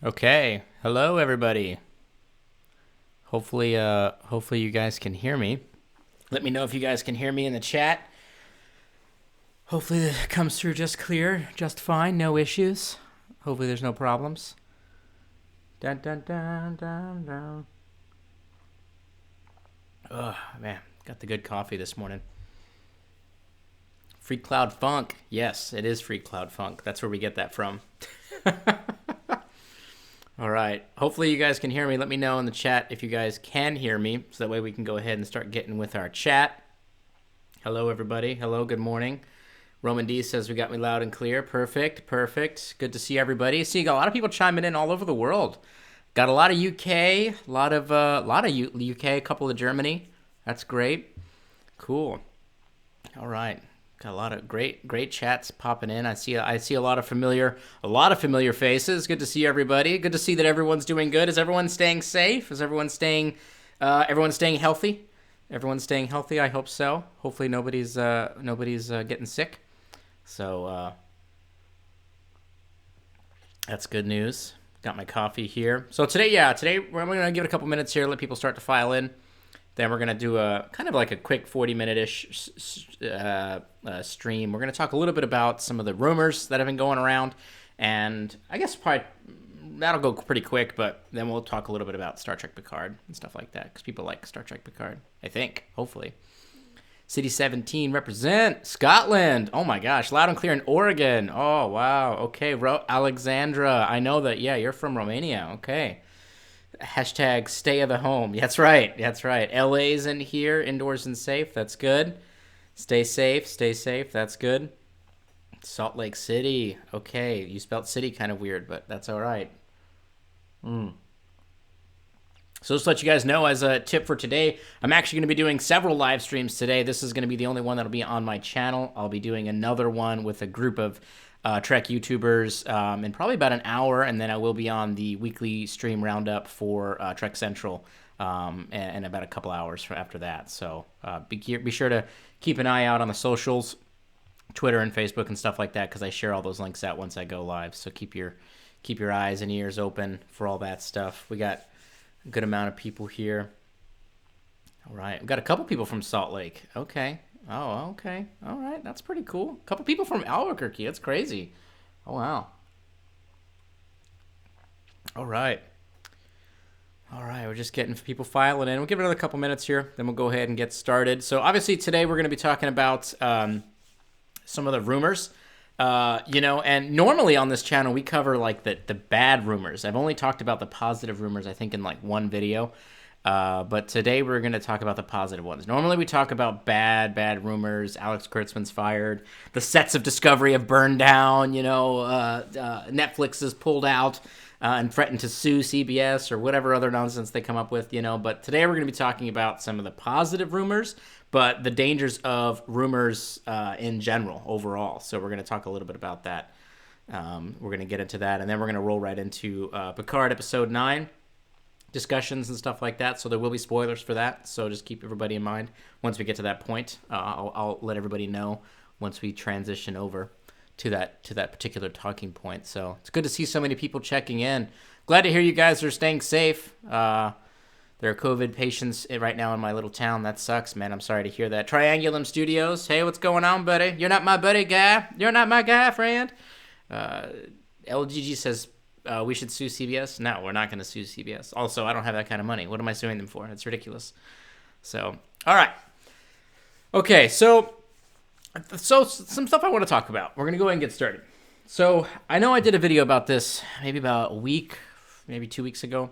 Okay. Hello, everybody. Hopefully you guys can hear me. Let me know if you guys can hear me in the chat. Hopefully it comes through just clear, just fine, no issues. Hopefully there's no problems. Dun dun dun dun dun. Oh, man. Got the good coffee this morning. Free Cloud Funk. Yes, it is Free Cloud Funk. That's where we get that from. All right. Hopefully you guys can hear me. Let me know in the chat if you guys can hear me, so that way we can go ahead and start getting with our chat. Hello, everybody. Hello, good morning. Roman D says we got me loud and clear. Perfect, perfect. Good to see everybody. See, you got a lot of people chiming in all over the world. Got a lot of UK, a lot of UK, a couple of Germany. That's great. Cool. All right. Got a lot of great chats popping in. I see a lot of familiar faces. Good to see everybody. Good to see that everyone's doing good. Is everyone staying safe? Is everyone staying healthy? Everyone's staying healthy. I hope so. Hopefully nobody's getting sick. So that's good news. Got my coffee here. So today we're gonna give it a couple minutes here. Let people start to file in. Then we're going to do a kind of like a quick 40-minute-ish stream. We're going to talk a little bit about some of the rumors that have been going around. And I guess probably that'll go pretty quick, but then we'll talk a little bit about Star Trek Picard and stuff like that, because people like Star Trek Picard, I think, hopefully. City 17, represent Scotland. Oh, my gosh. Loud and clear in Oregon. Oh, wow. Okay, Alexandra. I know that, yeah, you're from Romania. Okay. Hashtag stay of the home. That's right. LA's in here, indoors and safe. That's good. Stay safe. That's good. Salt Lake City. Okay, you spelled city kind of weird, but that's all right. So just to let you guys know, as a tip for today, I'm actually going to be doing several live streams today. This is going to be the only one that'll be on my channel. I'll be doing another one with a group of Trek YouTubers in probably about an hour, and then I will be on the weekly stream roundup for Trek Central in about a couple hours after that. So be sure to keep an eye out on the socials, Twitter and Facebook and stuff like that, because I share all those links out once I go live. So keep your eyes and ears open for all that stuff. We got a good amount of people here. All right, we've got a couple people from Salt Lake. Okay. Oh, okay. All right. That's pretty cool. A couple people from Albuquerque. That's crazy. Oh, wow. All right. We're just getting people filing in. We'll give it another couple minutes here. Then we'll go ahead and get started. So, obviously, today we're going to be talking about some of the rumors. And normally on this channel, we cover, like, the bad rumors. I've only talked about the positive rumors, I think, in, like, one video. But today we're going to talk about the positive ones. Normally we talk about bad rumors. Alex Kurtzman's fired. The sets of Discovery have burned down. Netflix has pulled out and threatened to sue CBS or whatever other nonsense they come up with. But today we're going to be talking about some of the positive rumors, but the dangers of rumors in general, overall. So we're going to talk a little bit about that. We're going to get into that, and then we're going to roll right into Picard Episode 9. Discussions and stuff like that, so there will be spoilers for that, so just keep everybody in mind once we get to that point. I'll let everybody know once we transition over to that particular talking point. So it's good to see so many people checking in. Glad to hear you guys are staying safe. There are COVID patients right now in my little town. That sucks, man. I'm sorry to hear that. Triangulum Studios, hey, what's going on, buddy? You're not my buddy, guy. You're not my guy, friend. LGG says, we should sue CBS. No, we're not going to sue CBS. Also, I don't have that kind of money. What am I suing them for? It's ridiculous. So, all right. Okay, so some stuff I want to talk about. We're going to go ahead and get started. So I know I did a video about this maybe about a week, maybe 2 weeks ago,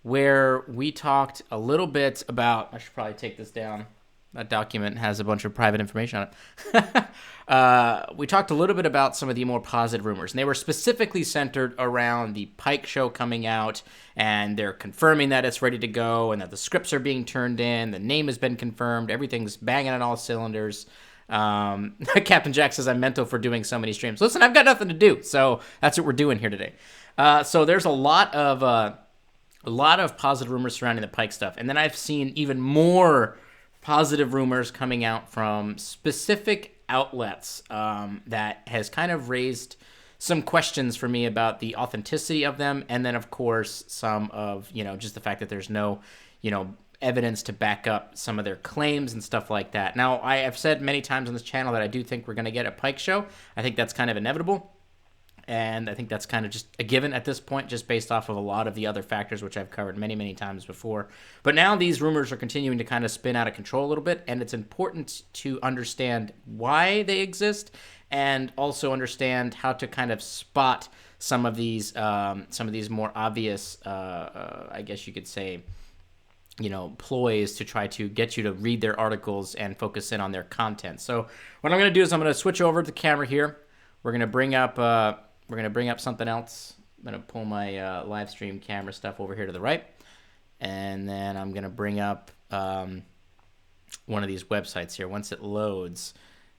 where we talked a little bit about, I should probably take this down. That document has a bunch of private information on it. We talked a little bit about some of the more positive rumors, and they were specifically centered around the Pike show coming out, and they're confirming that it's ready to go, and that the scripts are being turned in, the name has been confirmed, everything's banging on all cylinders. Captain Jack says, I'm mental for doing so many streams. Listen, I've got nothing to do, so that's what we're doing here today. So there's a lot of positive rumors surrounding the Pike stuff, and then I've seen even more positive rumors coming out from specific outlets that has kind of raised some questions for me about the authenticity of them, and then of course some of, you know, just the fact that there's no, you know, evidence to back up some of their claims and stuff like that. Now, I have said many times on this channel that I do think we're going to get a Pike show. I think that's kind of inevitable. And I think that's kind of just a given at this point, just based off of a lot of the other factors, which I've covered many, many times before. But now these rumors are continuing to kind of spin out of control a little bit, and it's important to understand why they exist and also understand how to kind of spot some of these more obvious, I guess you could say, you know, ploys to try to get you to read their articles and focus in on their content. So what I'm going to do is I'm going to switch over to the camera here. We're going to bring up something else. I'm going to pull my live stream camera stuff over here to the right. And then I'm going to bring up one of these websites here once it loads.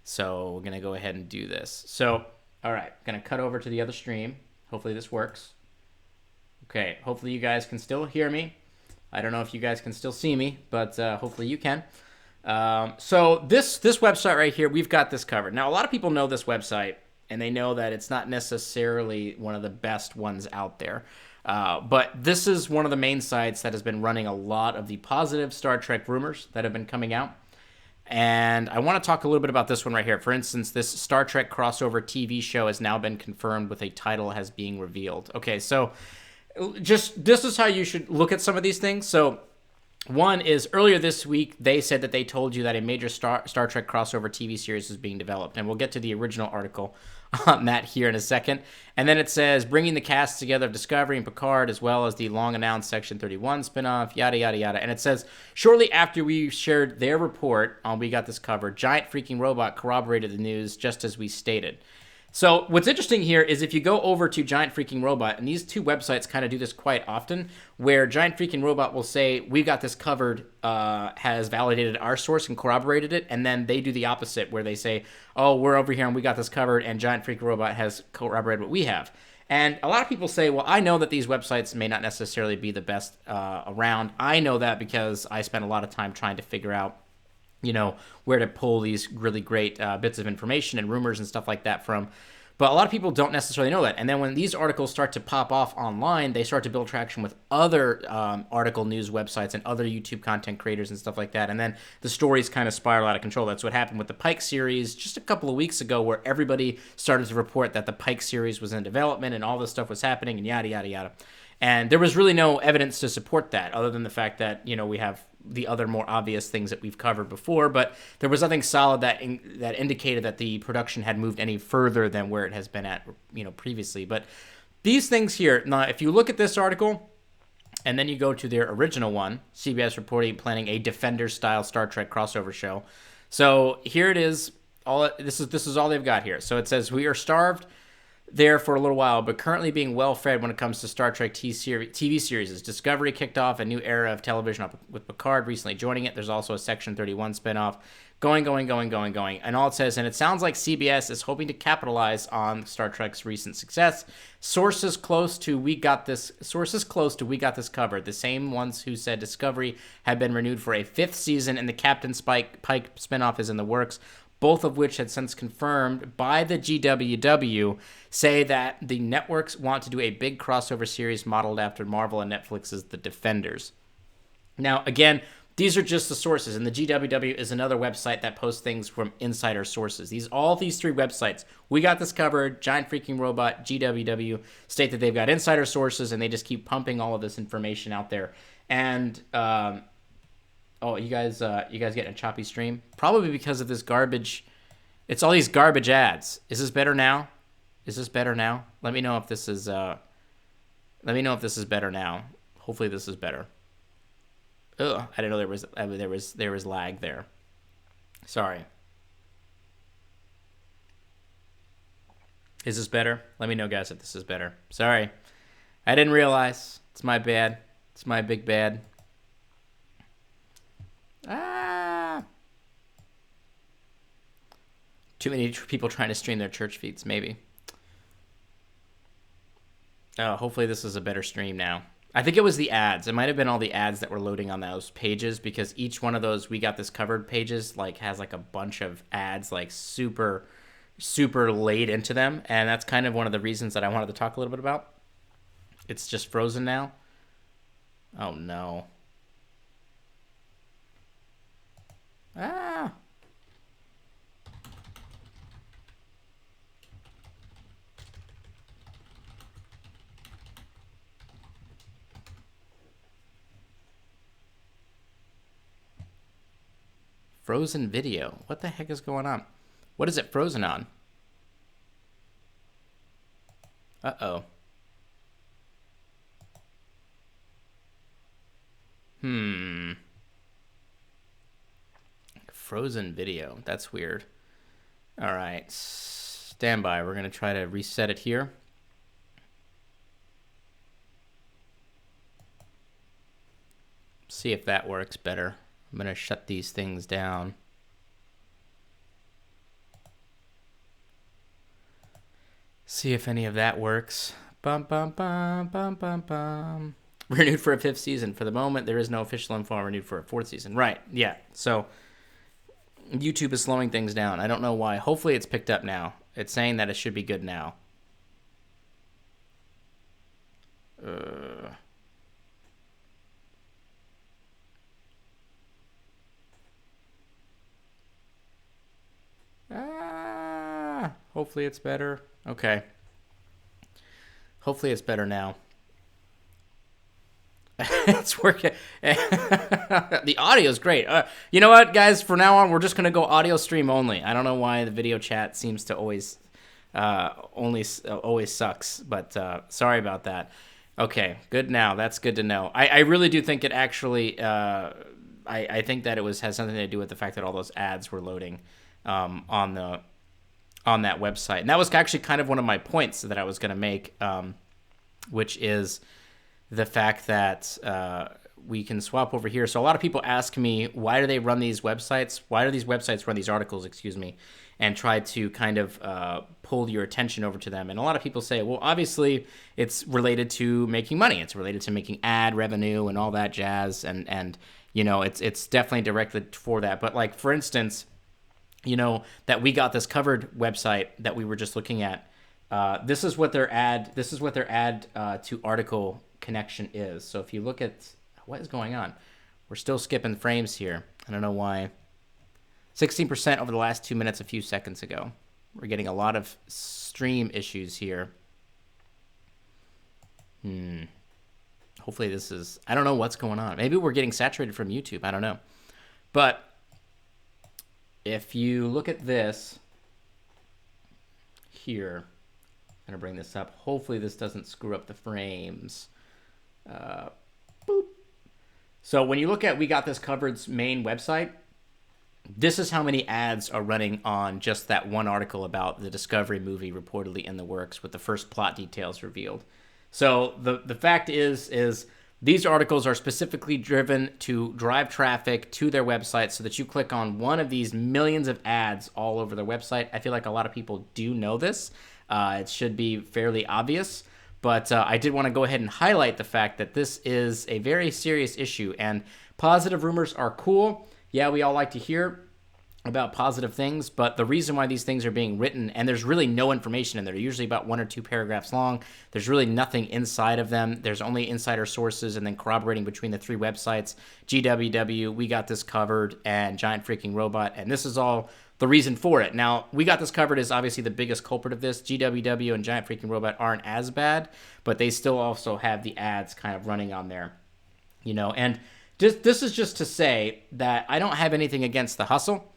So we're going to go ahead and do this. So, all right, going to cut over to the other stream. Hopefully this works. Okay, hopefully you guys can still hear me. I don't know if you guys can still see me, but hopefully you can. So this website right here, we've got this covered. Now, a lot of people know this website, and they know that it's not necessarily one of the best ones out there. But this is one of the main sites that has been running a lot of the positive Star Trek rumors that have been coming out. And I want to talk a little bit about this one right here. For instance, this Star Trek crossover TV show has now been confirmed with a title as being revealed. Okay, so just this is how you should look at some of these things. So one is earlier this week, they said that they told you that a major Star Trek crossover TV series is being developed. And we'll get to the original article on that here in a second. And then it says, bringing the cast together of Discovery and Picard, as well as the long-announced Section 31 spinoff, yada, yada, yada. And it says, shortly after we shared their report on We Got This Covered, Giant Freaking Robot corroborated the news just as we stated. So what's interesting here is if you go over to Giant Freaking Robot, and these two websites kind of do this quite often, where Giant Freaking Robot will say, we got this covered, has validated our source and corroborated it, and then they do the opposite, where they say, oh, we're over here and we got this covered, and Giant Freaking Robot has corroborated what we have. And a lot of people say, well, I know that these websites may not necessarily be the best around. I know that because I spent a lot of time trying to figure out, you know, where to pull these really great bits of information and rumors and stuff like that from. But a lot of people don't necessarily know that. And then when these articles start to pop off online, they start to build traction with other article news websites and other YouTube content creators and stuff like that. And then the stories kind of spiral out of control. That's what happened with the Pike series just a couple of weeks ago, where everybody started to report that the Pike series was in development and all this stuff was happening and yada, yada, yada. And there was really no evidence to support that, other than the fact that, you know, we have the other more obvious things that we've covered before, but there was nothing solid that indicated that the production had moved any further than where it has been at, you know, previously. But these things here, now, if you look at this article, and then you go to their original one, CBS reporting planning a Defender-style Star Trek crossover show. So here it is. This is all they've got here. So it says, we are starved there for a little while, but currently being well-fed when it comes to Star Trek TV series. Discovery kicked off a new era of television with Picard recently joining it. There's also a Section 31 spinoff going. And all it says, and it sounds like CBS is hoping to capitalize on Star Trek's recent success. Sources close to We Got This covered, the same ones who said Discovery had been renewed for a 5th season and the Captain Pike spinoff is in the works, both of which had since confirmed by the GWW, say that the networks want to do a big crossover series modeled after Marvel and Netflix's The Defenders. Now, again, these are just the sources, and the GWW is another website that posts things from insider sources. All these three websites, We Got This Covered, Giant Freaking Robot, GWW, state that they've got insider sources, and they just keep pumping all of this information out there. And oh, you guys getting a choppy stream? Probably because of this garbage. It's all these garbage ads. Is this better now? Let me know if this is better now. Hopefully this is better. Ugh, I didn't know there was lag there. Sorry. Is this better? Let me know, guys, if this is better. Sorry. I didn't realize. It's my bad. It's my big bad. Too many people trying to stream their church feeds, maybe. Oh, hopefully this is a better stream now. I think it was the ads. It might have been all the ads that were loading on those pages, because each one of those We Got This Covered pages like has like a bunch of ads, like super super laid into them, and that's kind of one of the reasons that I wanted to talk a little bit about. It's just frozen now. Oh no. Ah. Frozen video. What the heck is going on? What is it frozen on? Uh-oh. Frozen video. That's weird. All right. Stand by. We're going to try to reset it here. See if that works better. I'm going to shut these things down. See if any of that works. Bum, bum, bum, bum, bum, bum. Renewed for a 5th season. For the moment, there is no official info on renewed for a 4th season. Right, yeah. So YouTube is slowing things down. I don't know why. Hopefully it's picked up now. It's saying that it should be good now. Hopefully it's better. Okay. Hopefully it's better now. It's working. The audio is great. You know what, guys? For now on, we're just going to go audio stream only. I don't know why the video chat seems to always sucks, but sorry about that. Okay, good now. That's good to know. I really do think it actually, I think that it has something to do with the fact that all those ads were loading on that website. And that was actually kind of one of my points that I was going to make, which is the fact that we can swap over here. So a lot of people ask me, why do they run these websites? Why do these websites run these articles, and try to kind of pull your attention over to them? And a lot of people say, well, obviously it's related to making money. It's related to making ad revenue and all that jazz. And you know, it's definitely directed for that. But like, for instance, you know, that We Got This Covered website that we were just looking at. This is what their ad to article connection is. So if you look at what is going on, we're still skipping frames here. I don't know why. 16% over the last 2 minutes a few seconds ago. We're getting a lot of stream issues here. Hopefully this is, I don't know what's going on. Maybe we're getting saturated from YouTube. I don't know. But if you look at this here, I'm going to bring this up. Hopefully this doesn't screw up the frames. Boop. So when you look at We Got This Covered's main website, this is how many ads are running on just that one article about the Discovery movie reportedly in the works with the first plot details revealed. So the fact is these articles are specifically driven to drive traffic to their website so that you click on one of these millions of ads all over their website. I feel like a lot of people do know this. It should be fairly obvious. But I did want to go ahead and highlight the fact that this is a very serious issue. And positive rumors are cool. Yeah, we all like to hear about positive things, but the reason why these things are being written, and there's really no information in there, they're usually about 1 or 2 paragraphs long. There's really nothing inside of them. There's only insider sources and then corroborating between the 3 websites, GWW, We Got This Covered, and Giant Freaking Robot. And this is all the reason for it. Now, We Got This Covered is obviously the biggest culprit of this. GWW and Giant Freaking Robot aren't as bad, but they still also have the ads kind of running on there, you know. And this is just to say that I don't have anything against the hustle.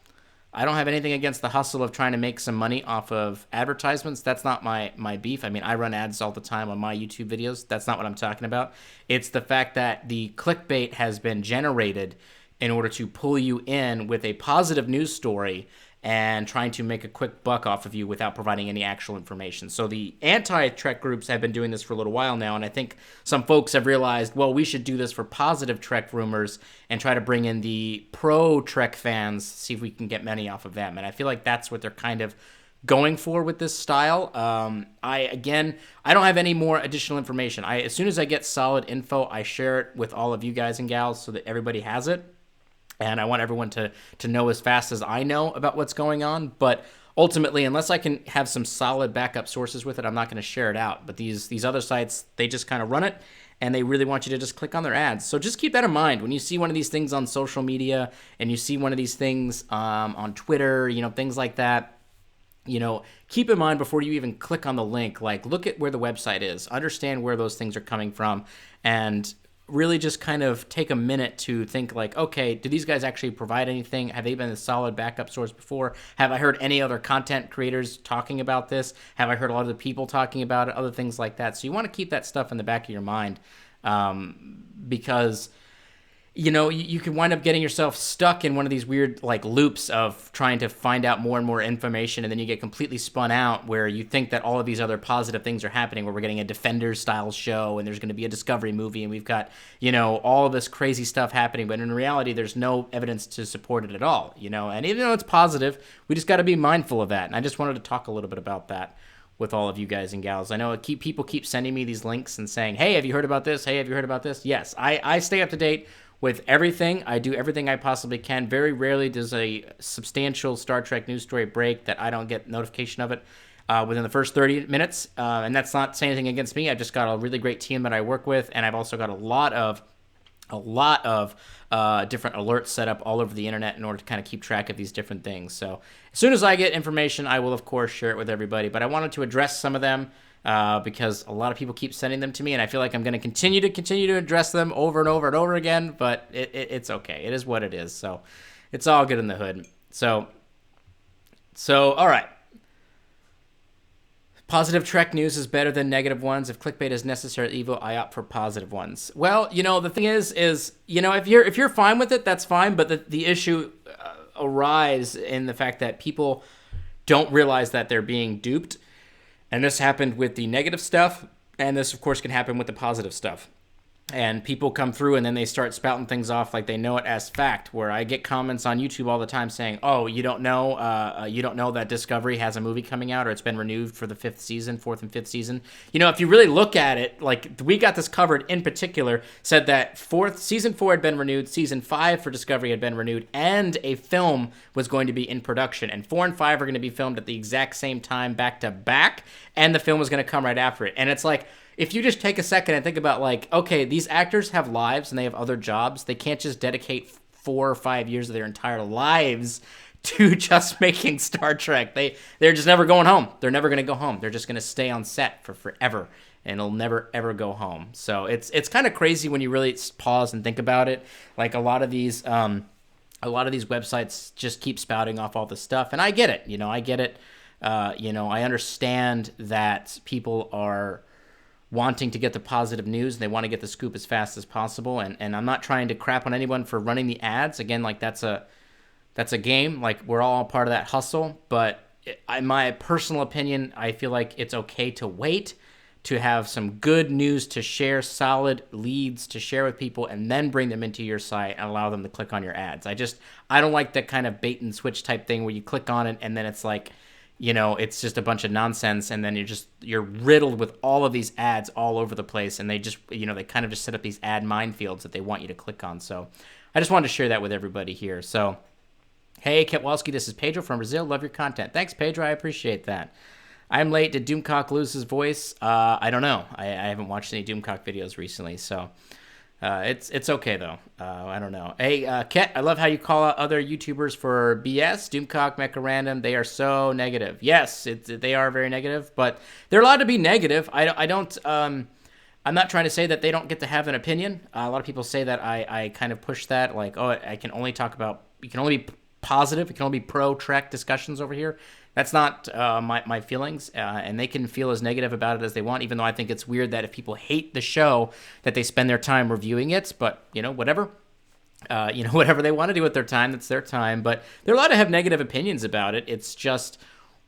I don't have anything against the hustle of trying to make some money off of advertisements. That's not my beef. I mean, I run ads all the time on my YouTube videos. That's not what I'm talking about. It's the fact that the clickbait has been generated in order to pull you in with a positive news story and trying to make a quick buck off of you without providing any actual information. So the anti-Trek groups have been doing this for a little while now, and I think some folks have realized, well, we should do this for positive Trek rumors and try to bring in the pro-Trek fans, see if we can get money off of them. And I feel like that's what they're kind of going for with this style. I don't have any more additional information. As soon as I get solid info, I share it with all of you guys and gals so that everybody has it. and I want everyone to know as fast as I know about what's going on. But ultimately, unless I can have some solid backup sources with it, I'm not going to share it out. But these other sites, they just kind of run it, and they really want you to just click on their ads. So just keep that in mind when you see one of these things on social media, and you see one of these things on Twitter, things like that. Keep in mind before you even click on the link, like look at where the website is, understand where those things are coming from, and really just kind of take a minute to think like, okay, do these guys actually provide anything? Have they been a solid backup source before? Have I heard any other content creators talking about this? Have I heard a lot of the people talking about it? Other things like that. So you want to keep that stuff in the back of your mind, because you can wind up getting yourself stuck in one of these weird like loops of trying to find out more and more information, and then you get completely spun out where you think that all of these other positive things are happening, where we're getting a Defenders style show and there's going to be a Discovery movie and we've got all of this crazy stuff happening, but in reality there's no evidence to support it at all. And even though it's positive, we just got to be mindful of that. And I just wanted to talk a little bit about that with all of you guys and gals. I know people keep sending me these links and saying, hey, have you heard about this? Hey, have you heard about this? Yes, I stay up to date with everything. I do everything I possibly can. Very rarely does a substantial Star Trek news story break that I don't get notification of it within the first 30 minutes. And that's not saying anything against me. I've just got a really great team that I work with, and I've also got a lot of different alerts set up all over the internet in order to kind of keep track of these different things. So as soon as I get information, I will of course share it with everybody. But I wanted to address some of them because a lot of people keep sending them to me, and I feel like I'm going to continue to address them over and over and over again. But it's okay. It is what it is. So it's all good in the hood. So all right. Positive Trek news is better than negative ones. If clickbait is necessary evil, I opt for positive ones. Well, the thing is if you're fine with it, that's fine. But the issue arises in the fact that people don't realize that they're being duped. And this happened with the negative stuff. And this, of course, can happen with the positive stuff. And people come through and then they start spouting things off like they know it as fact, where I get comments on YouTube all the time saying, oh, you don't know that Discovery has a movie coming out, or it's been renewed for the fourth and fifth season. If you really look at it, like we got this covered in particular, said that season 4 had been renewed, season 5 for Discovery had been renewed, and a film was going to be in production. And 4 and 5 are going to be filmed at the exact same time, back to back, and the film was going to come right after it. And it's like, if you just take a second and think about like, okay, these actors have lives and they have other jobs. They can't just dedicate 4 or 5 years of their entire lives to just making Star Trek. They're just never going home. They're never going to go home. They're just going to stay on set for forever, and they'll never ever go home. So it's kind of crazy when you really pause and think about it. Like a lot of these websites just keep spouting off all this stuff, and I get it. I get it. I understand that people are wanting to get the positive news. They want to get the scoop as fast as possible. And I'm not trying to crap on anyone for running the ads. Again, like that's a game. Like we're all part of that hustle. But in my personal opinion, I feel like it's okay to wait, to have some good news to share, solid leads to share with people, and then bring them into your site and allow them to click on your ads. I don't like that kind of bait and switch type thing where you click on it and then it's like, it's just a bunch of nonsense, and then you're riddled with all of these ads all over the place, and they just, they kind of just set up these ad minefields that they want you to click on. So I just wanted to share that with everybody here. So, hey, Ketwolski, this is Pedro from Brazil. Love your content. Thanks, Pedro. I appreciate that. I'm late. Did Doomcock lose his voice? I don't know. I haven't watched any Doomcock videos recently, so it's okay though. I don't know. Hey, Ket, I love how you call out other YouTubers for BS. Doomcock, Mecha Random, they are so negative. Yes, they are very negative, but they're allowed to be negative. I'm not trying to say that they don't get to have an opinion. A lot of people say that I kind of push that, like, oh, you can only be positive, you can only be pro-Trek discussions over here. That's not my feelings, and they can feel as negative about it as they want, even though I think it's weird that if people hate the show, that they spend their time reviewing it, but, whatever. Whatever they want to do with their time, that's their time, but they're allowed to have negative opinions about it. It's just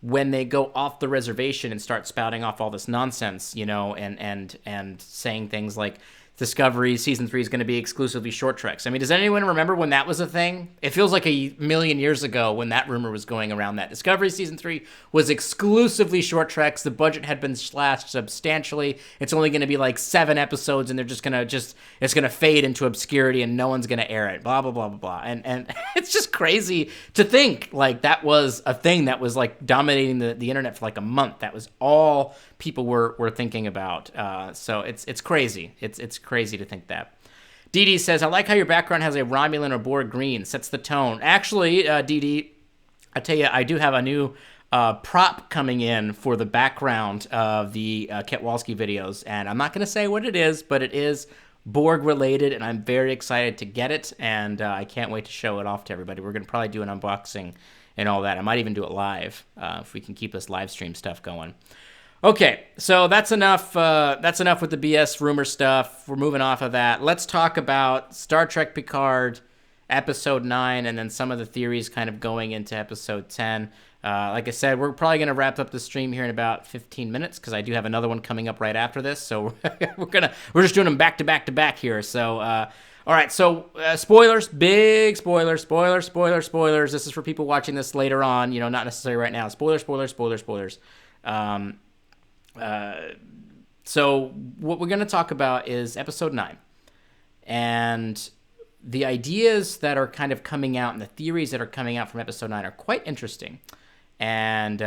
when they go off the reservation and start spouting off all this nonsense, and saying things like Discovery Season 3 is going to be exclusively short treks. I mean, does anyone remember when that was a thing? It feels like a million years ago when that rumor was going around that Discovery Season 3 was exclusively short treks. The budget had been slashed substantially. It's only going to be like 7 episodes, and they're just going to it's going to fade into obscurity, and no one's going to air it, blah, blah, blah, blah, blah. And it's just crazy to think like that was a thing that was like dominating the internet for like a month. That was all people were thinking about. So it's crazy. It's crazy to think that. Dee Dee says, I like how your background has a Romulan or Borg green. Sets the tone. Actually, Dee Dee, I tell you, I do have a new prop coming in for the background of the Ketwolski videos, and I'm not going to say what it is, but it is Borg related, and I'm very excited to get it, and I can't wait to show it off to everybody. We're going to probably do an unboxing and all that. I might even do it live if we can keep this live stream stuff going. Okay, so that's enough. That's enough with the BS rumor stuff. We're moving off of that. Let's talk about Star Trek Picard, Episode 9, and then some of the theories kind of going into Episode 10. Like I said, we're probably going to wrap up the stream here in about 15 minutes because I do have another one coming up right after this. So we're just doing them back to back to back here. So all right, so spoilers, big spoilers. This is for people watching this later on. You know, not necessarily right now. Spoilers. So what we're going to talk about is Episode 9 and the ideas that are kind of coming out and the theories that are coming out from Episode 9 are quite interesting. And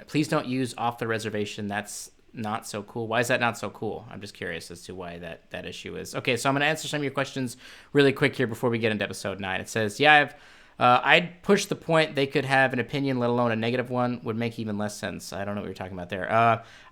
please don't use off the reservation. That's not so cool. Why is that not so cool? I'm just curious as to why that issue is. Okay, so I'm going to answer some of your questions really quick here before we get into Episode 9. It says, I'd push the point they could have an opinion, let alone a negative one, would make even less sense. I don't know what you're talking about there.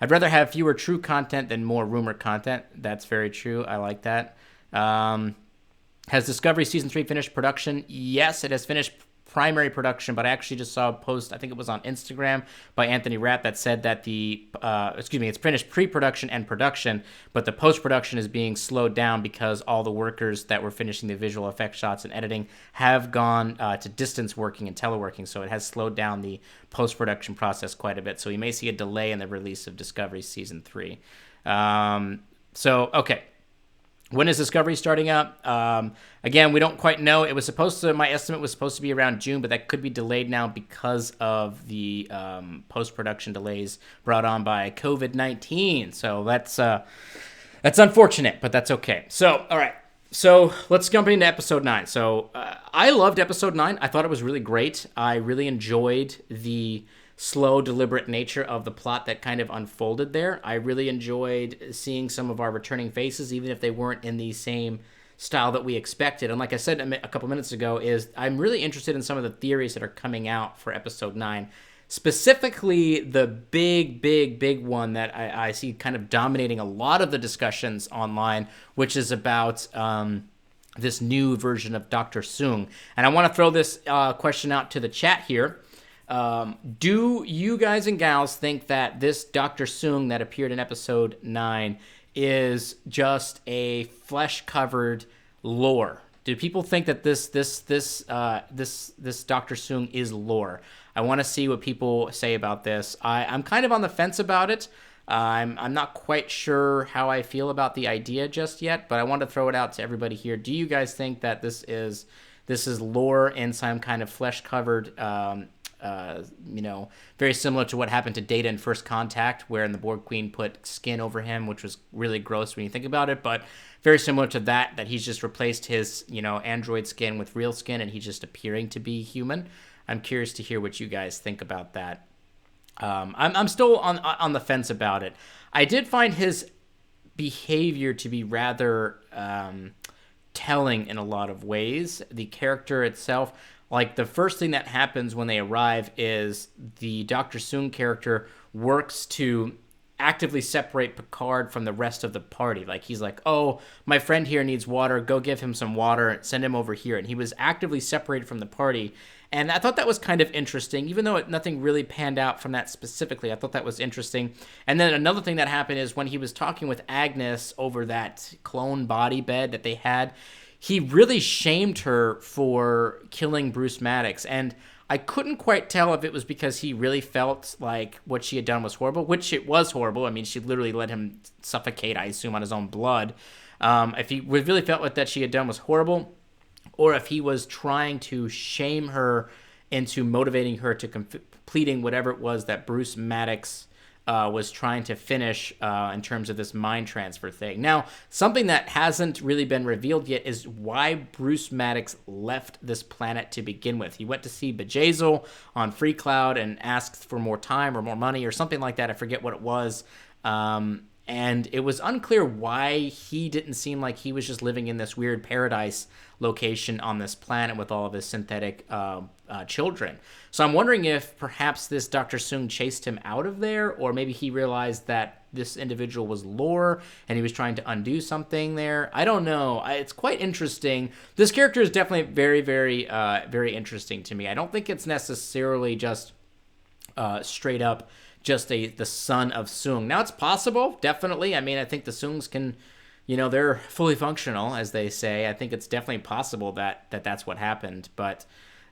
I'd rather have fewer true content than more rumor content. That's very true. I like that. Has Discovery Season 3 finished production? Yes, it has finished primary production, but I actually just saw a post, I think it was on Instagram, by Anthony Rapp that said that it's finished pre-production and production, but the post-production is being slowed down because all the workers that were finishing the visual effect shots and editing have gone to distance working and teleworking, so it has slowed down the post-production process quite a bit. So you may see a delay in the release of Discovery Season 3. Okay. When is Discovery starting up? Again, we don't quite know. My estimate was supposed to be around June, but that could be delayed now because of the post-production delays brought on by COVID-19. So that's unfortunate, but that's okay. So, all right. So let's jump into Episode 9. So I loved Episode 9. I thought it was really great. I really enjoyed the slow, deliberate nature of the plot that kind of unfolded there. I really enjoyed seeing some of our returning faces, even if they weren't in the same style that we expected. And like I said a couple minutes ago, I'm really interested in some of the theories that are coming out for Episode 9. Specifically, the big one that I see kind of dominating a lot of the discussions online, which is about this new version of Dr. Soong. And I want to throw this question out to the chat here. Do you guys and gals think that this Dr. Soong that appeared in Episode 9 is just a flesh-covered lore? Do people think that this Dr. Soong is lore? I want to see what people say about this. I'm kind of on the fence about it. I'm not quite sure how I feel about the idea just yet, but I want to throw it out to everybody here. Do you guys think that this is lore in some kind of flesh-covered very similar to what happened to Data in First Contact, wherein the Borg Queen put skin over him, which was really gross when you think about it, but very similar to that he's just replaced his, android skin with real skin, and he's just appearing to be human. I'm curious to hear what you guys think about that. I'm still on the fence about it. I did find his behavior to be rather telling in a lot of ways. The character itself, like the first thing that happens when they arrive is the Dr. Soong character works to actively separate Picard from the rest of the party. Like he's like, oh, my friend here needs water. Go give him some water. Send him over here. And he was actively separated from the party. And I thought that was kind of interesting, even though nothing really panned out from that specifically. I thought that was interesting. And then another thing that happened is when he was talking with Agnes over that clone body bed that they had, he really shamed her for killing Bruce Maddox. And I couldn't quite tell if it was because he really felt like what she had done was horrible, which it was horrible. I mean, she literally let him suffocate, I assume, on his own blood. If he really felt like that she had done was horrible, or if he was trying to shame her into motivating her to completing whatever it was that Bruce Maddox was trying to finish in terms of this mind transfer thing. Now, something that hasn't really been revealed yet is why Bruce Maddox left this planet to begin with. He went to see Bjayzl on Free Cloud and asked for more time or more money or something like that. I forget what it was. And it was unclear why he didn't seem like he was just living in this weird paradise location on this planet with all of his synthetic children. So I'm wondering if perhaps this Dr. Soong chased him out of there, or maybe he realized that this individual was Lore and he was trying to undo something there. I don't know. It's quite interesting. This character is definitely very, very, very interesting to me. I don't think it's necessarily just straight up just the son of Soong. Now, it's possible, definitely. I mean, I think the Soongs can, they're fully functional, as they say. I think it's definitely possible that that's what happened. But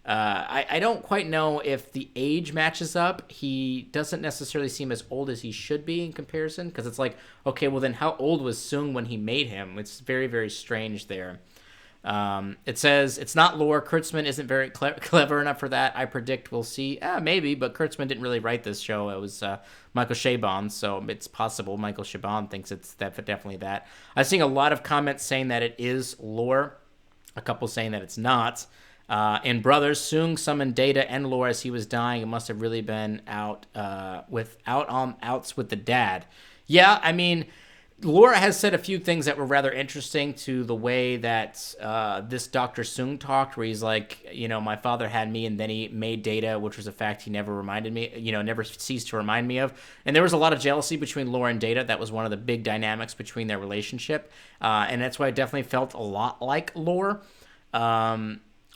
I don't quite know if the age matches up. He doesn't necessarily seem as old as he should be in comparison, because it's like, okay, well then how old was Soong when he made him? It's very, very strange there. It says, it's not Lore. Kurtzman isn't very clever enough for that. I predict we'll see. Maybe, but Kurtzman didn't really write this show. It was Michael Chabon, so it's possible Michael Chabon thinks it's definitely that. I've seen a lot of comments saying that it is Lore. A couple saying that it's not. In Brothers, Soong summoned Data and Lore as he was dying. It must have really been outs with the dad. Yeah, I mean, Laura has said a few things that were rather interesting to the way that this Dr. Soong talked, where he's like, my father had me and then he made Data, which was a fact he never reminded me, never ceased to remind me of. And there was a lot of jealousy between Laura and Data. That was one of the big dynamics between their relationship. And that's why it definitely felt a lot like Lore.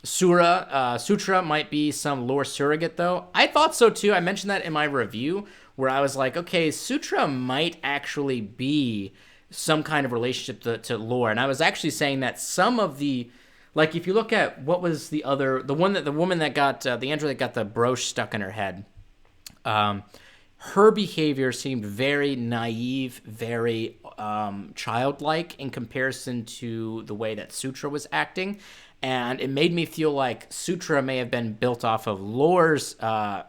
Sutra might be some Lore surrogate, though. I thought so, too. I mentioned that in my review, where I was like, okay, Sutra might actually be some kind of relationship to Lore. And I was actually saying that some of the, like, if you look at what was the woman that got, the android that got the brooch stuck in her head, her behavior seemed very naive, very childlike in comparison to the way that Sutra was acting. And it made me feel like Sutra may have been built off of Lore's,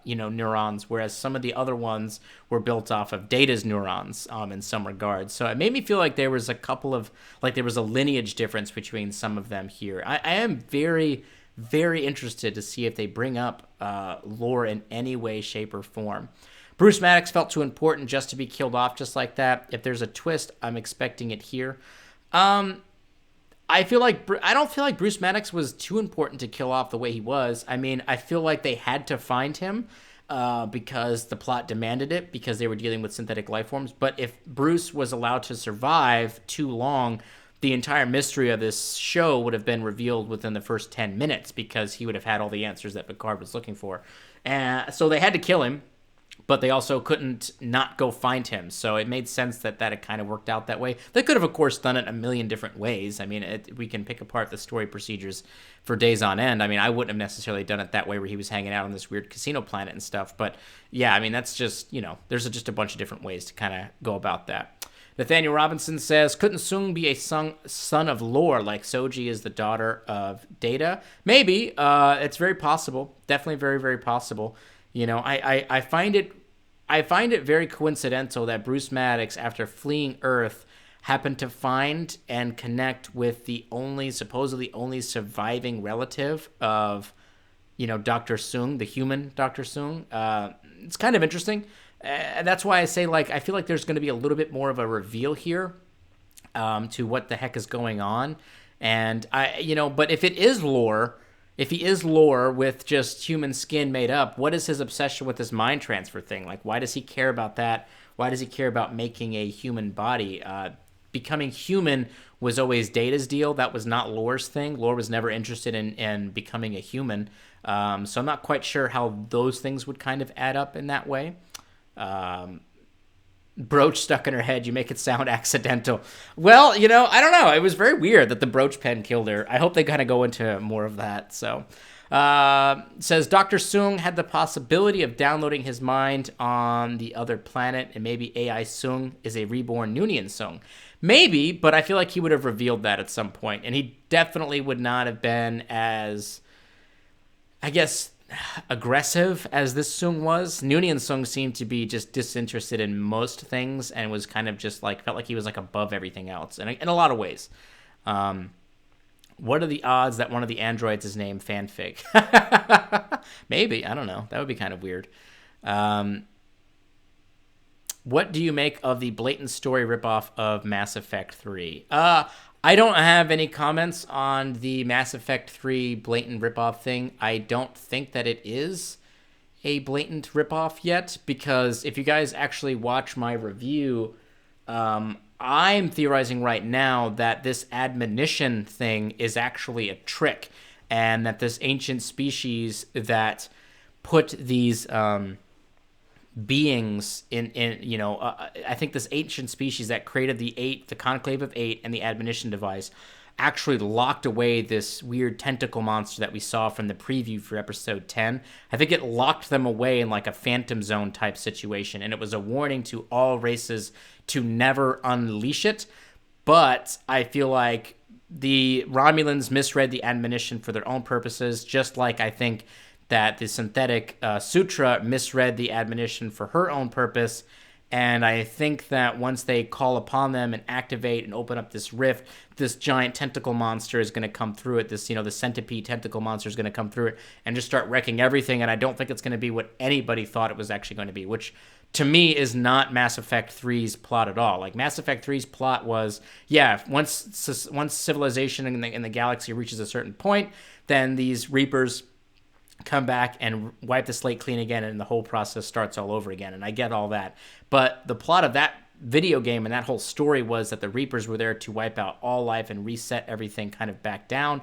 neurons, whereas some of the other ones were built off of Data's neurons in some regards. So it made me feel like there was there was a lineage difference between some of them here. I am very, very interested to see if they bring up Lore in any way, shape, or form. Bruce Maddox felt too important just to be killed off just like that. If there's a twist, I'm expecting it here. I don't feel like Bruce Maddox was too important to kill off the way he was. I mean, I feel like they had to find him because the plot demanded it, because they were dealing with synthetic life forms. But if Bruce was allowed to survive too long, the entire mystery of this show would have been revealed within the first 10 minutes, because he would have had all the answers that Picard was looking for. So they had to kill him, but they also couldn't not go find him. So it made sense that it kind of worked out that way. They could have, of course, done it a million different ways. I mean, we can pick apart the story procedures for days on end. I mean, I wouldn't have necessarily done it that way, where he was hanging out on this weird casino planet and stuff. But yeah, I mean, that's just, there's just a bunch of different ways to kind of go about that. Nathaniel Robinson says, couldn't Soong be a son of Lore, like Soji is the daughter of Data? Maybe. It's very possible. Definitely very, very possible. I find it very coincidental that Bruce Maddox, after fleeing Earth, happened to find and connect with the supposedly only surviving relative of, Dr. Soong, the human Dr. Soong. It's kind of interesting. And that's why I say, I feel like there's going to be a little bit more of a reveal here to what the heck is going on. And but if it is Lore, if he is Lore with just human skin made up, what is his obsession with this mind transfer thing? Why does he care about that? Why does he care about making a human body? Becoming human was always Data's deal. That was not Lore's thing. Lore was never interested in becoming a human. So I'm not quite sure how those things would kind of add up in that way. Brooch stuck in her head. You make it sound accidental. Well, I don't know. It was very weird that the brooch pen killed her. I hope they kind of go into more of that. So Says Dr. Sung had the possibility of downloading his mind on the other planet, and maybe AI Sung is a reborn Noonien Sung. Maybe, but I feel like he would have revealed that at some point, and he definitely would not have been as, I guess, aggressive as this Sung was. Noonien Sung seemed to be just disinterested in most things and was kind of just like, felt like he was like above everything else in a lot of ways. What are the odds that one of the androids is named Fanfig? Maybe. I don't know. That would be kind of weird. What do you make of the blatant story ripoff of Mass Effect 3? I don't have any comments on the Mass Effect 3 blatant ripoff thing. I don't think that it is a blatant ripoff yet, because if you guys actually watch my review, I'm theorizing right now that this admonition thing is actually a trick, and that this ancient species that put these beings in I think this ancient species that created the Conclave of Eight and the admonition device actually locked away this weird tentacle monster that we saw from the preview for episode 10. I think it locked them away in like a Phantom Zone type situation, and it was a warning to all races to never unleash it. But I feel like the Romulans misread the admonition for their own purposes, just like I think that the synthetic Sutra misread the admonition for her own purpose. And I think that once they call upon them and activate and open up this rift, this giant tentacle monster is going to come through it. This, the centipede tentacle monster is going to come through it and just start wrecking everything. And I don't think it's going to be what anybody thought it was actually going to be, which to me is not Mass Effect 3's plot at all. Like, Mass Effect 3's plot was, once civilization in the galaxy reaches a certain point, then these Reapers come back and wipe the slate clean again, and the whole process starts all over again. And I get all that. But the plot of that video game and that whole story was that the Reapers were there to wipe out all life and reset everything kind of back down.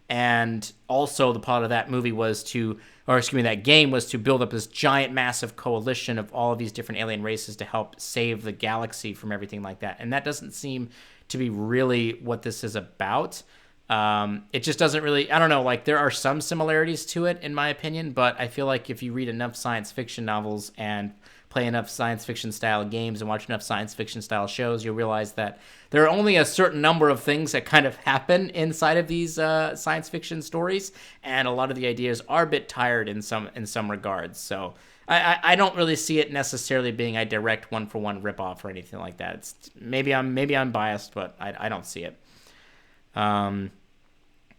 And also the plot of that movie was that game was to build up this giant, massive coalition of all of these different alien races to help save the galaxy from everything like that. And that doesn't seem to be really what this is about. It just doesn't really, I don't know, like, there are some similarities to it, in my opinion, but I feel like if you read enough science fiction novels and play enough science fiction style games and watch enough science fiction style shows, you'll realize that there are only a certain number of things that kind of happen inside of these science fiction stories, and a lot of the ideas are a bit tired in some regards. So I don't really see it necessarily being a direct one-for-one ripoff or anything like that. It's, maybe I'm biased, but I don't see it.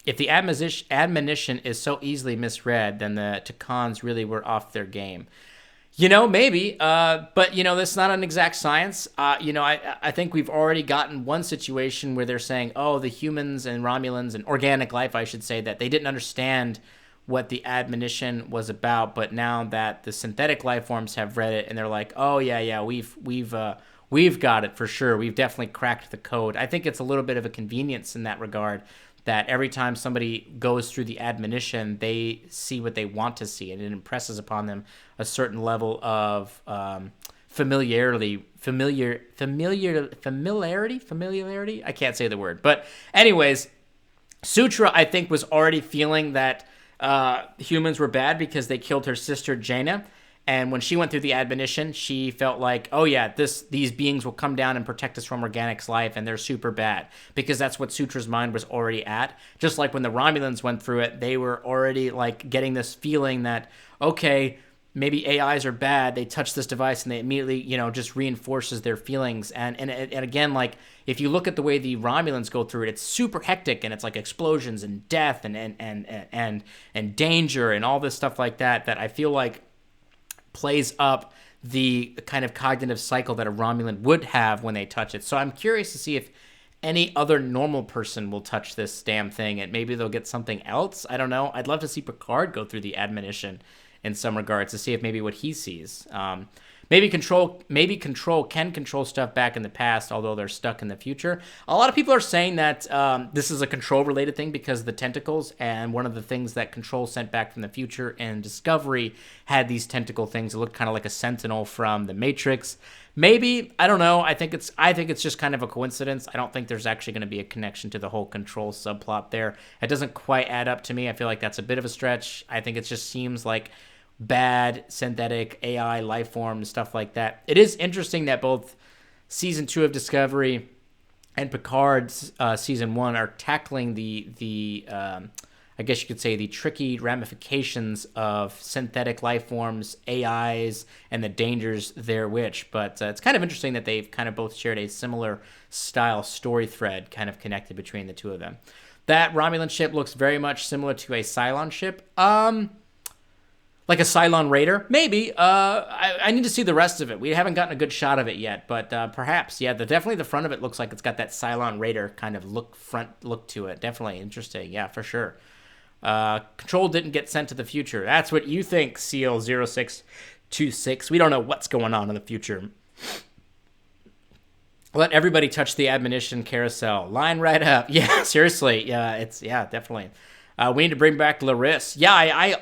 If the admonition is so easily misread, then the Takans really were off their game. Maybe, but, that's not an exact science. I think we've already gotten one situation where they're saying, the humans and Romulans and organic life, I should say, that they didn't understand what the admonition was about. But now that the synthetic life forms have read it and they're like, we've got it for sure. We've definitely cracked the code. I think it's a little bit of a convenience in that regard, that every time somebody goes through the admonition, they see what they want to see, and it impresses upon them a certain level of familiarity. I can't say the word, but anyways, Sutra, I think, was already feeling that humans were bad because they killed her sister Jaina. And when she went through the admonition, she felt like, these beings will come down and protect us from organics life, and they're super bad, because that's what Sutra's mind was already at. Just like when the Romulans went through it, they were already like getting this feeling that, maybe AIs are bad. They touch this device and they immediately, just reinforces their feelings. And again, like, if you look at the way the Romulans go through it, it's super hectic, and it's like explosions and death and danger and all this stuff like that I feel like plays up the kind of cognitive cycle that a Romulan would have when they touch it. So I'm curious to see if any other normal person will touch this damn thing, and maybe they'll get something else. I don't know. I'd love to see Picard go through the admonition in some regards to see if maybe what he sees. Maybe Control can control stuff back in the past, although they're stuck in the future. A lot of people are saying that this is a Control related thing because of the tentacles, and one of the things that Control sent back from the future and Discovery had these tentacle things. It looked kind of like a Sentinel from the Matrix. Maybe, I don't know. I think it's just kind of a coincidence. I don't think there's actually going to be a connection to the whole Control subplot there. It doesn't quite add up to me. I feel like that's a bit of a stretch. I think it just seems like bad synthetic AI life forms, stuff like that. It is interesting that both season 2 of Discovery and Picard's season 1 are tackling the I guess you could say the tricky ramifications of synthetic life forms, AIs, and the dangers therewith. But it's kind of interesting that they've kind of both shared a similar style story thread kind of connected between the two of them. That Romulan ship looks very much similar to a Cylon ship. Like a Cylon Raider, maybe. I need to see the rest of it. We haven't gotten a good shot of it yet, but perhaps, yeah. Definitely the front of it looks like it's got that Cylon Raider kind of front look to it. Definitely interesting, yeah, for sure. Control didn't get sent to the future. That's what you think, CL0626. We don't know what's going on in the future. Let everybody touch the admonition carousel. Line right up. Yeah, seriously. Yeah, definitely. We need to bring back Laris. Yeah,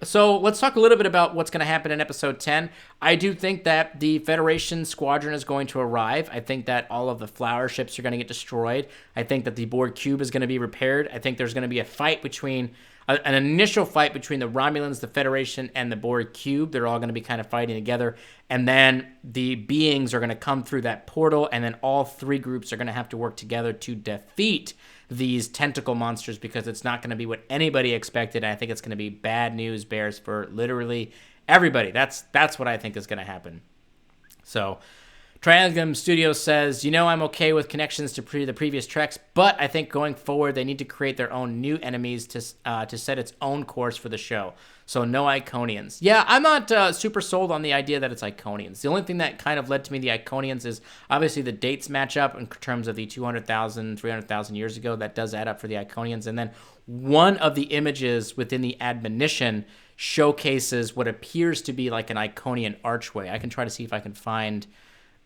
so let's talk a little bit about what's going to happen in episode 10. I do think that the Federation squadron is going to arrive. I think that all of the flower ships are going to get destroyed. I think that the Borg cube is going to be repaired. I think there's going to be a fight between an initial fight between the Romulans, the Federation, and the Borg cube. They're all going to be kind of fighting together. And then the beings are going to come through that portal, and then all three groups are going to have to work together to defeat these tentacle monsters, because it's not going to be what anybody expected. I think it's going to be bad news bears for literally everybody. That's what I think is going to happen. So Triangulum Studios says, I'm okay with connections to the previous treks, but I think going forward they need to create their own new enemies to set its own course for the show. So no Iconians. Yeah, I'm not super sold on the idea that it's Iconians. The only thing that kind of led to me the Iconians is obviously the dates match up in terms of the 200,000, 300,000 years ago. That does add up for the Iconians. And then one of the images within the admonition showcases what appears to be like an Iconian archway. I can try to see if I can find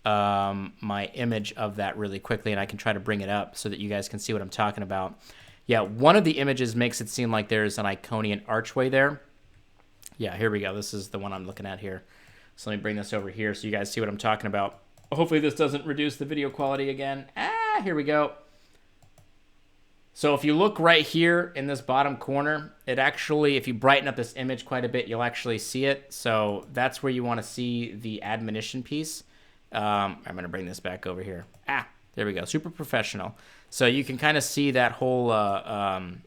my image of that really quickly, and I can try to bring it up so that you guys can see what I'm talking about. Yeah, one of the images makes it seem like there's an Iconian archway there. Yeah, here we go. This is the one I'm looking at here. So let me bring this over here so you guys see what I'm talking about. Hopefully this doesn't reduce the video quality again. Here we go. So if you look right here in this bottom corner, it actually, if you brighten up this image quite a bit, you'll actually see it. So that's where you want to see the admonition piece. I'm going to bring this back over here. There we go. Super professional. So you can kind of see that whole, I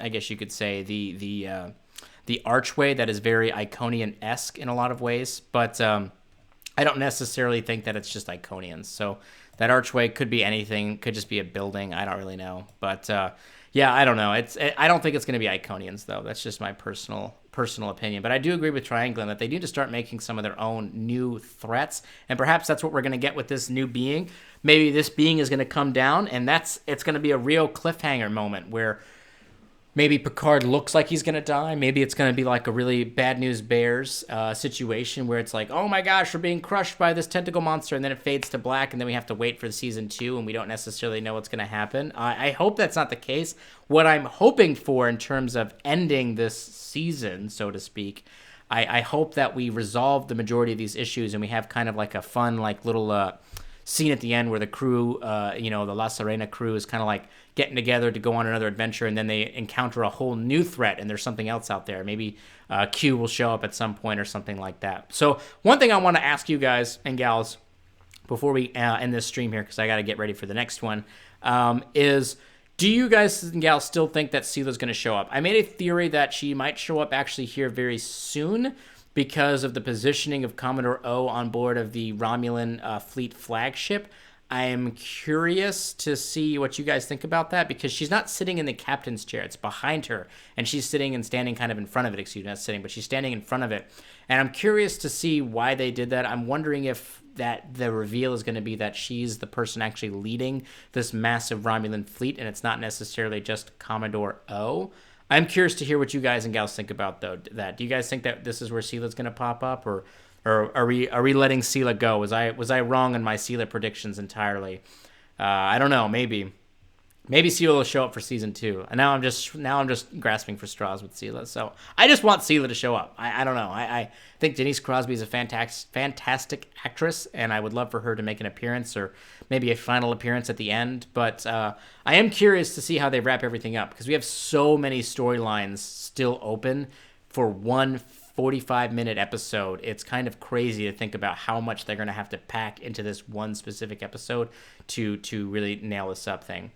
guess you could say, the archway that is very Iconian-esque in a lot of ways. But I don't necessarily think that it's just Iconians. So that archway could be anything. Could just be a building. I don't really know. But yeah, I don't know. I don't think it's going to be Iconians, though. That's just my personal opinion. But I do agree with Triangulum that they need to start making some of their own new threats, and perhaps that's what we're going to get with this new being. Maybe this being is going to come down, and it's going to be a real cliffhanger moment where maybe Picard looks like he's going to die. Maybe it's going to be like a really bad news bears situation where it's like, oh my gosh, we're being crushed by this tentacle monster, and then it fades to black, and then we have to wait for season 2, and we don't necessarily know what's going to happen. I hope that's not the case. What I'm hoping for in terms of ending this season, so to speak, I hope that we resolve the majority of these issues, and we have kind of like a fun, like little scene at the end where the crew, the La Serena crew is kind of like getting together to go on another adventure, and then they encounter a whole new threat, and there's something else out there. Maybe Q will show up at some point or something like that. So one thing I want to ask you guys and gals before we end this stream here, because I got to get ready for the next one, is do you guys and gals still think that Sila's going to show up? I made a theory that she might show up actually here very soon, because of the positioning of Commodore O on board of the Romulan fleet flagship. I am curious to see what you guys think about that, because she's not sitting in the captain's chair. It's behind her, and she's sitting and standing kind of in front of it. Excuse me, not sitting, but she's standing in front of it. And I'm curious to see why they did that. I'm wondering if that the reveal is going to be that she's the person actually leading this massive Romulan fleet, and it's not necessarily just Commodore O. I'm curious to hear what you guys and gals think about though. That do you guys think that this is where Sela's going to pop up, or are we letting Sela go? Was I wrong in my Sela predictions entirely? I don't know. Maybe Sela will show up for season 2, and now I'm just grasping for straws with Sela. So I just want Sela to show up. I don't know. I think Denise Crosby is a fantastic actress, and I would love for her to make an appearance or maybe a final appearance at the end. But I am curious to see how they wrap everything up, because we have so many storylines still open for one 45-minute episode. It's kind of crazy to think about how much they're going to have to pack into this one specific episode to really nail this up thing.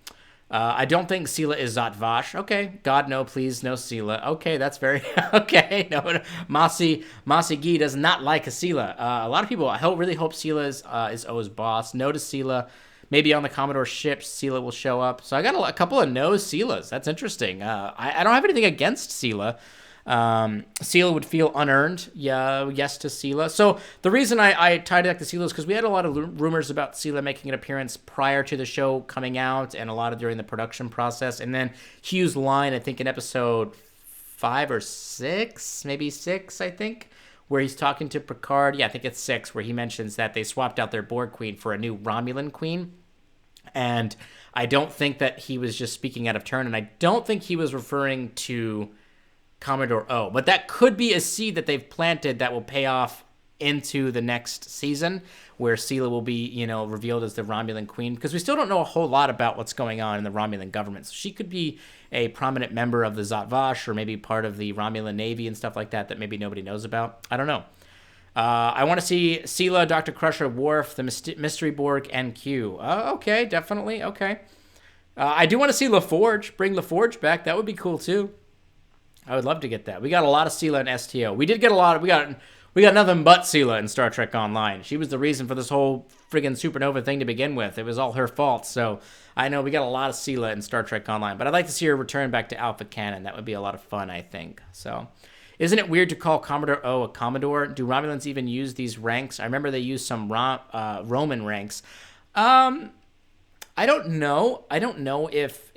I don't think Sela is Zhat Vash. Okay, God, no, please, no Sela. Okay, that's very... okay, no. Masi Gi does not like a Sela. A lot of people really hope Sela is O's boss. No to Sela. Maybe on the Commodore ship, Sela will show up. So I got a couple of no Selas. That's interesting. I don't have anything against Sela. Sela would feel unearned. Yeah, yes to Sela. So the reason I tied it back to Sela is because we had a lot of rumors about Sela making an appearance prior to the show coming out, and a lot of during the production process. And then Hugh's line, I think in episode 5 or 6, maybe 6, I think, where he's talking to Picard. Yeah, I think it's 6, where he mentions that they swapped out their Borg queen for a new Romulan queen. And I don't think that he was just speaking out of turn, and I don't think he was referring to Commodore O, but that could be a seed that they've planted that will pay off into the next season, where Sela will be, revealed as the Romulan queen, because we still don't know a whole lot about what's going on in the Romulan government. So she could be a prominent member of the Zhat Vash, or maybe part of the Romulan Navy and stuff like that maybe nobody knows about. I don't know. I want to see Sela, Dr. Crusher, Worf, the Mystery Borg, and Q. Okay, definitely. Okay. I do want to see LaForge. Bring LaForge back. That would be cool too. I would love to get that. We got a lot of Sela in STO. We did get a lot. We got nothing but Sela in Star Trek Online. She was the reason for this whole friggin' supernova thing to begin with. It was all her fault. So I know we got a lot of Sela in Star Trek Online, but I'd like to see her return back to Alpha Canon. That would be a lot of fun, I think. So, isn't it weird to call Commodore O a Commodore? Do Romulans even use these ranks? I remember they used some Roman ranks. I don't know. I don't know if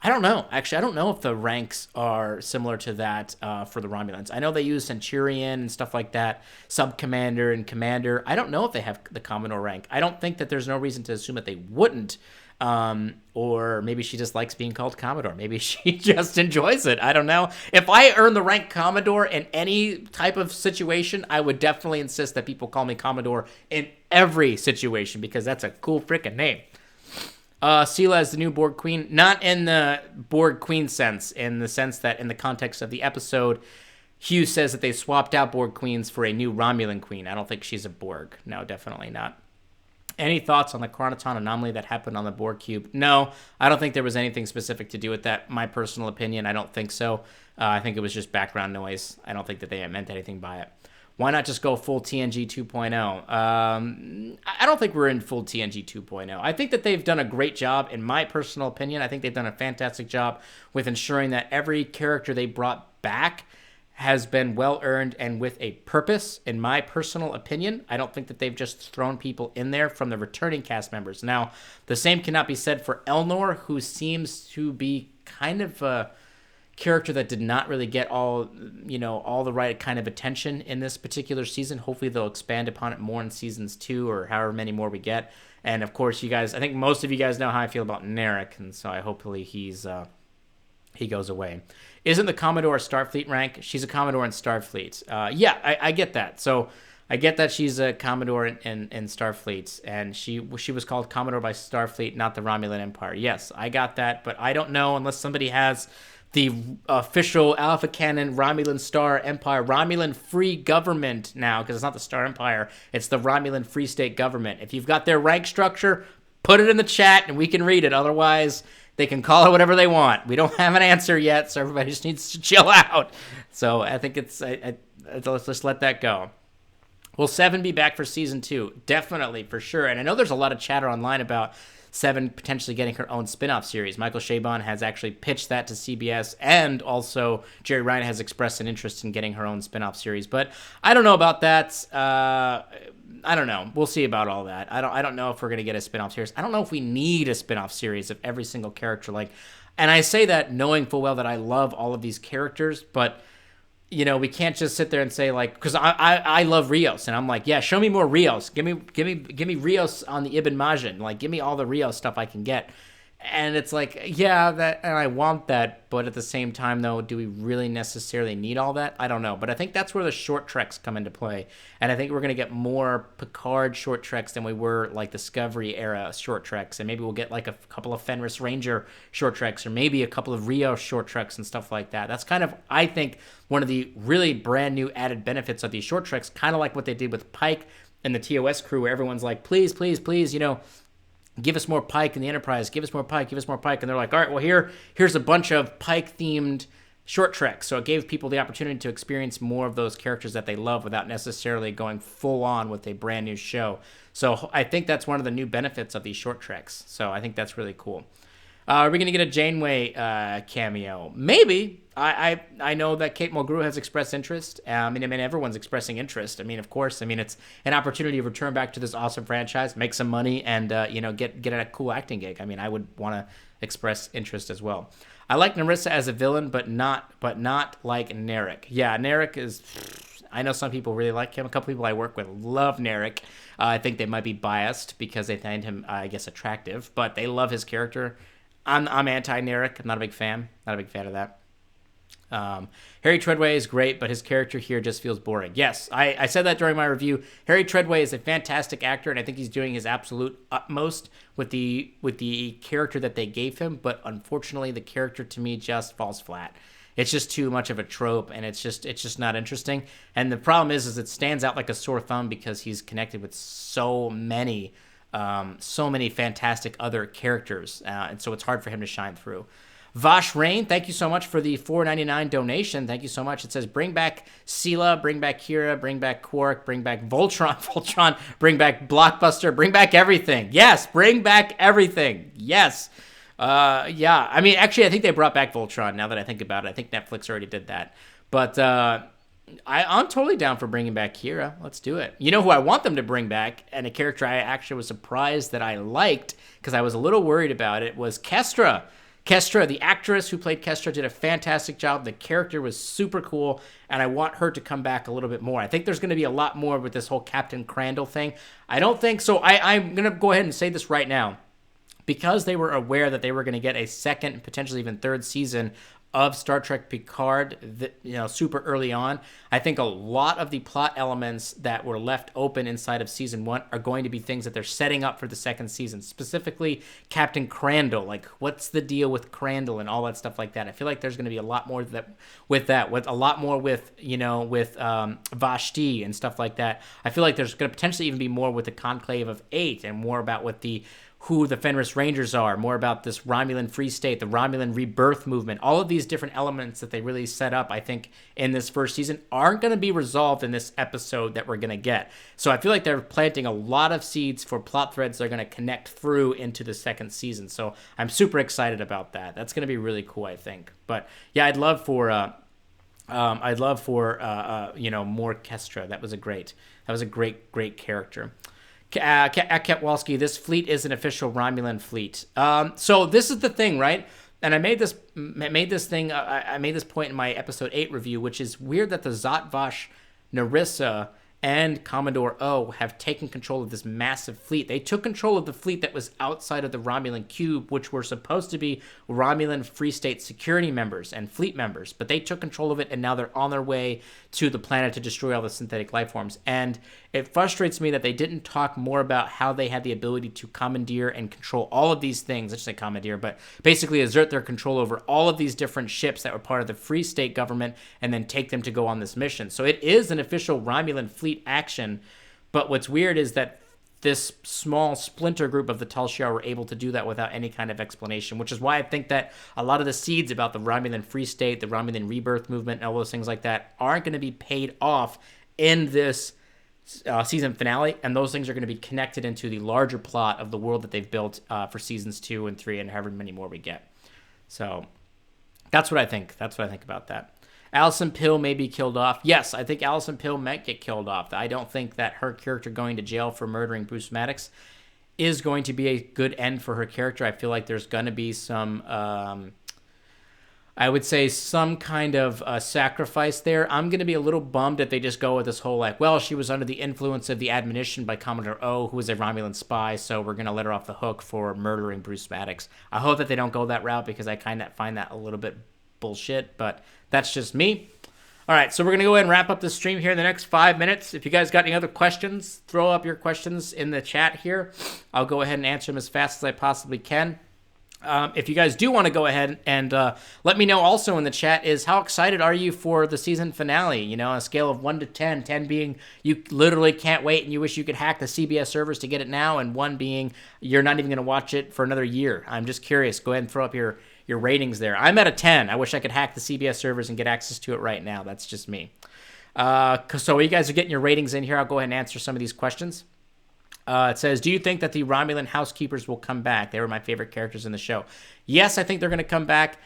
I don't know. Actually, I don't know if the ranks are similar to that for the Romulans. I know they use Centurion and stuff like that, Sub-Commander and Commander. I don't know if they have the Commodore rank. I don't think that there's no reason to assume that they wouldn't. Or maybe she just likes being called Commodore. Maybe she just enjoys it. I don't know. If I earn the rank Commodore in any type of situation, I would definitely insist that people call me Commodore in every situation, because that's a cool freaking name. Sela is the new Borg Queen, not in the Borg Queen sense, in the sense that in the context of the episode, Hugh says that they swapped out Borg Queens for a new Romulan Queen. I don't think she's a Borg. No, definitely not. Any thoughts on the Chronoton anomaly that happened on the Borg Cube? No, I don't think there was anything specific to do with that. My personal opinion, I don't think so. I think it was just background noise. I don't think that they meant anything by it. Why not just go full TNG 2.0? I don't think we're in full TNG 2.0. I think that they've done a great job, in my personal opinion. I think they've done a fantastic job with ensuring that every character they brought back has been well-earned and with a purpose, in my personal opinion. I don't think that they've just thrown people in there from the returning cast members. Now, the same cannot be said for Elnor, who seems to be kind of a character that did not really get all the right kind of attention in this particular season. Hopefully they'll expand upon it more in seasons 2 or however many more we get. And of course, you guys, I think most of you guys know how I feel about Narek, and so hopefully he goes away. Isn't the Commodore a Starfleet rank? She's a Commodore in Starfleet. Yeah, I get that. So I get that she's a Commodore in Starfleet, and she was called Commodore by Starfleet, not the Romulan Empire. Yes, I got that, but I don't know unless somebody has the official Alpha Canon Romulan Star Empire, Romulan Free Government now, because it's not the Star Empire, it's the Romulan Free State Government. If you've got their rank structure, put it in the chat and we can read it. Otherwise, they can call it whatever they want. We don't have an answer yet, so everybody just needs to chill out. So I think let's just let that go. Will Seven be back for season 2? Definitely, for sure. And I know there's a lot of chatter online about Seven potentially getting her own spin-off series. Michael Chabon has actually pitched that to CBS, and also Jerry Ryan has expressed an interest in getting her own spin-off series. But I don't know about that. I don't know. We'll see about all that. I don't know if we're going to get a spin-off series. I don't know if we need a spin-off series of every single character. Like, And I say that knowing full well that I love all of these characters, but we can't just sit there and say like, because I love Rios, and I'm like, yeah, show me more Rios. Give me Rios on the Ibn Majin. Like, give me all the Rios stuff I can get. And it's like, yeah, that, and I want that, but at the same time, though, do we really necessarily need all that? I don't know, but I think that's where the short treks come into play, and I think we're gonna get more Picard short treks than we were like Discovery era short treks, and maybe we'll get like a couple of Fenris Ranger short treks, or maybe a couple of Rio short treks and stuff like that. That's kind of, I think, one of the really brand new added benefits of these short treks, kind of like what they did with Pike and the TOS crew, where everyone's like, please, please, please, give us more Pike in the Enterprise. Give us more Pike. Give us more Pike. And they're like, all right, well, here's a bunch of Pike-themed short treks. So it gave people the opportunity to experience more of those characters that they love without necessarily going full on with a brand new show. So I think that's one of the new benefits of these short treks. So I think that's really cool. Are we going to get a Janeway cameo? Maybe. I know that Kate Mulgrew has expressed interest. I mean, everyone's expressing interest. I mean, of course. I mean, it's an opportunity to return back to this awesome franchise, make some money, and get a cool acting gig. I mean, I would want to express interest as well. I like Narissa as a villain, but not like Narek. Yeah, Narek is. I know some people really like him. A couple people I work with love Narek. I think they might be biased because they find him, I guess, attractive, but they love his character. I'm anti-Narek. I'm not a big fan. Not a big fan of that. Harry Treadway is great, but his character here just feels boring. Yes, I said that during my review. Harry Treadway is a fantastic actor, and I think he's doing his absolute utmost with the character that they gave him, but unfortunately, the character to me just falls flat. It's just too much of a trope, and it's just not interesting. And the problem is it stands out like a sore thumb because he's connected with so many fantastic other characters, and so it's hard for him to shine through. Vash Rain, thank you so much for the $4.99 donation. Thank you so much. It says, bring back Sela, bring back Kira, bring back Quark, bring back Voltron, bring back Blockbuster, bring back everything. Yes, bring back everything. Yes. Yeah, I mean, actually, I think they brought back Voltron now that I think about it. I think Netflix already did that. But I'm totally down for bringing back Kira. Let's do it. You know who I want them to bring back, and a character I actually was surprised that I liked because I was a little worried about it, was Kestra. Kestra, the actress who played Kestra, did a fantastic job. The character was super cool, and I want her to come back a little bit more. I think there's going to be a lot more with this whole Captain Crandall thing. I don't think so. I'm going to go ahead and say this right now. Because they were aware that they were going to get a second, potentially even third season of Star Trek Picard, super early on, I think a lot of the plot elements that were left open inside of season 1 are going to be things that they're setting up for the second season. Specifically, Captain Crandall. Like, what's the deal with Crandall and all that stuff like that? I feel like there's going to be a lot more with a lot more with Vashti and stuff like that. I feel like there's going to potentially even be more with the Conclave of 8 and more about who the Fenris Rangers are, more about this Romulan Free State, the Romulan Rebirth movement. All of these different elements that they really set up, I think, in this first season aren't going to be resolved in this episode that we're going to get. So I feel like they're planting a lot of seeds for plot threads that are going to connect through into the second season. So I'm super excited about that. That's going to be really cool, I think. But yeah, I'd love for more Kestra. That was a great character. Ketwolski, this fleet is an official Romulan fleet. So this is the thing, right? And I made this point in my episode 8 review, which is weird that the Zhat Vash, Narissa, and Commodore O have taken control of this massive fleet. They took control of the fleet that was outside of the Romulan Cube, which were supposed to be Romulan Free State security members and fleet members, but they took control of it, and now they're on their way to the planet to destroy all the synthetic life forms. And it frustrates me that they didn't talk more about how they had the ability to commandeer and control all of these things. I should say commandeer, but basically exert their control over all of these different ships that were part of the Free State government and then take them to go on this mission. So it is an official Romulan fleet action, but what's weird is that this small splinter group of the Tal Shiar were able to do that without any kind of explanation, which is why I think that a lot of the seeds about the Romulan Free State, the Romulan Rebirth movement, and all those things like that aren't going to be paid off in this season finale, and those things are going to be connected into the larger plot of the world that they've built for seasons 2 and 3 and however many more we get. So that's what I think. That's what I think about that. Alison Pill may be killed off. Yes, I think Alison Pill might get killed off. I don't think that her character going to jail for murdering Bruce Maddox is going to be a good end for her character. I feel like there's going to be some I would say some kind of sacrifice there. I'm going to be a little bummed if they just go with this whole like, well, she was under the influence of the admonition by Commodore O, who was a Romulan spy, so we're going to let her off the hook for murdering Bruce Maddox. I hope that they don't go that route because I kind of find that a little bit bullshit, but that's just me. All right, so we're going to go ahead and wrap up the stream here in the next 5 minutes. If you guys got any other questions, throw up your questions in the chat here. I'll go ahead and answer them as fast as I possibly can. If you guys do want to go ahead and let me know also in the chat is how excited are you for the season finale? You know, on a scale of 1 to 10, 10 being you literally can't wait and you wish you could hack the CBS servers to get it now, and 1 being you're not even going to watch it for another year. I'm just curious. Go ahead and throw up your ratings there. I'm at a 10. I wish I could hack the CBS servers and get access to it right now. That's just me. So you guys are getting your ratings in here. I'll go ahead and answer some of these questions. It says, do you think that the Romulan housekeepers will come back? They were my favorite characters in the show. Yes, I think they're going to come back.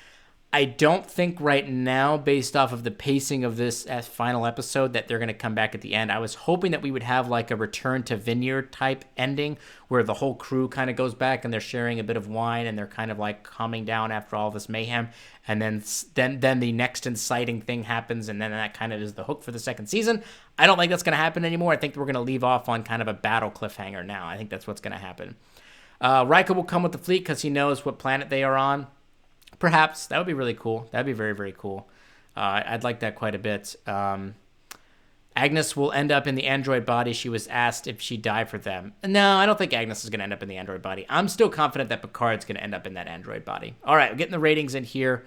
I don't think right now, based off of the pacing of this final episode, that they're going to come back at the end. I was hoping that we would have like a return to Vineyard type ending where the whole crew kind of goes back and they're sharing a bit of wine and they're kind of like calming down after all this mayhem. And then the next inciting thing happens, and then that kind of is the hook for the second season. I don't think that's going to happen anymore. I think we're going to leave off on kind of a battle cliffhanger now. I think that's what's going to happen. Riker will come with the fleet because he knows what planet they are on. Perhaps. That would be really cool. That would be very, very cool. I'd like that quite a bit. Agnes will end up in the android body. She was asked if she'd die for them. No, I don't think Agnes is going to end up in the android body. I'm still confident that Picard's going to end up in that android body. All right, we're getting the ratings in here.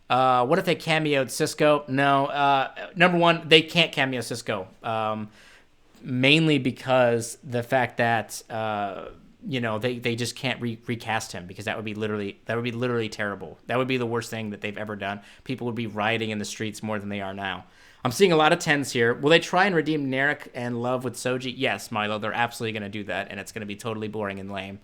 What if they cameoed Cisco? No. Number one, they can't cameo Cisco. Mainly because the fact that they just can't recast him, because that would be literally terrible. That would be the worst thing that they've ever done. People would be rioting in the streets more than they are now. I'm seeing a lot of 10s here. Will they try and redeem Narek and Love with Soji? Yes, Milo, they're absolutely going to do that, and it's going to be totally boring and lame.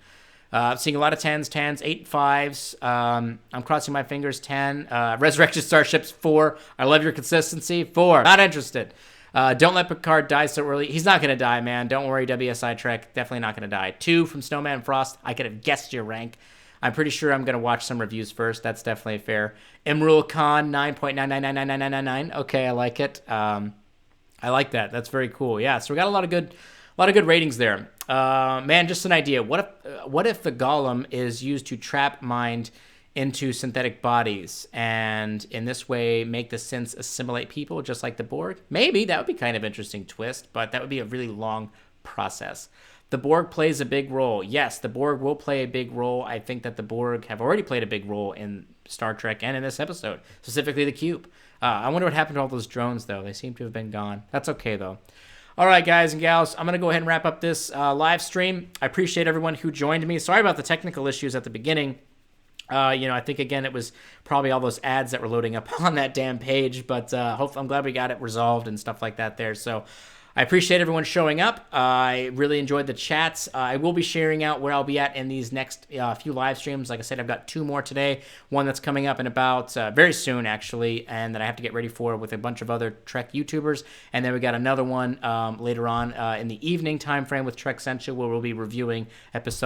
Seeing a lot of 10s, 8 5s. I'm crossing my fingers, 10. Resurrection Starships, 4. I love your consistency, 4. Not interested. Don't let Picard die so early. He's not going to die, man. Don't worry, WSI Trek. Definitely not going to die. 2 from Snowman Frost. I could have guessed your rank. I'm pretty sure I'm going to watch some reviews first. That's definitely fair. Imrul Khan, 9.999999. Okay, I like it. I like that. That's very cool. Yeah, so we got a lot of good ratings there. Man, just an idea. What if the Golem is used to trap mind into synthetic bodies, and in this way make the synths assimilate people just like the Borg? Maybe. That would be kind of interesting twist, but that would be a really long process. The Borg plays a big role. Yes, the Borg will play a big role. I think that the Borg have already played a big role in Star Trek and in this episode, specifically the Cube. I wonder what happened to all those drones, though. They seem to have been gone. That's okay, though. All right, guys and gals, I'm going to go ahead and wrap up this live stream. I appreciate everyone who joined me. Sorry about the technical issues at the beginning. I think, again, it was probably all those ads that were loading up on that damn page, but I'm glad we got it resolved and stuff like that there. So I appreciate everyone showing up. I really enjoyed the chats. I will be sharing out where I'll be at in these next few live streams. Like I said, I've got 2 more today. One that's coming up in about very soon, actually, and that I have to get ready for with a bunch of other Trek YouTubers. And then we got another one later on in the evening time frame with Trek Central, where we'll be reviewing episodes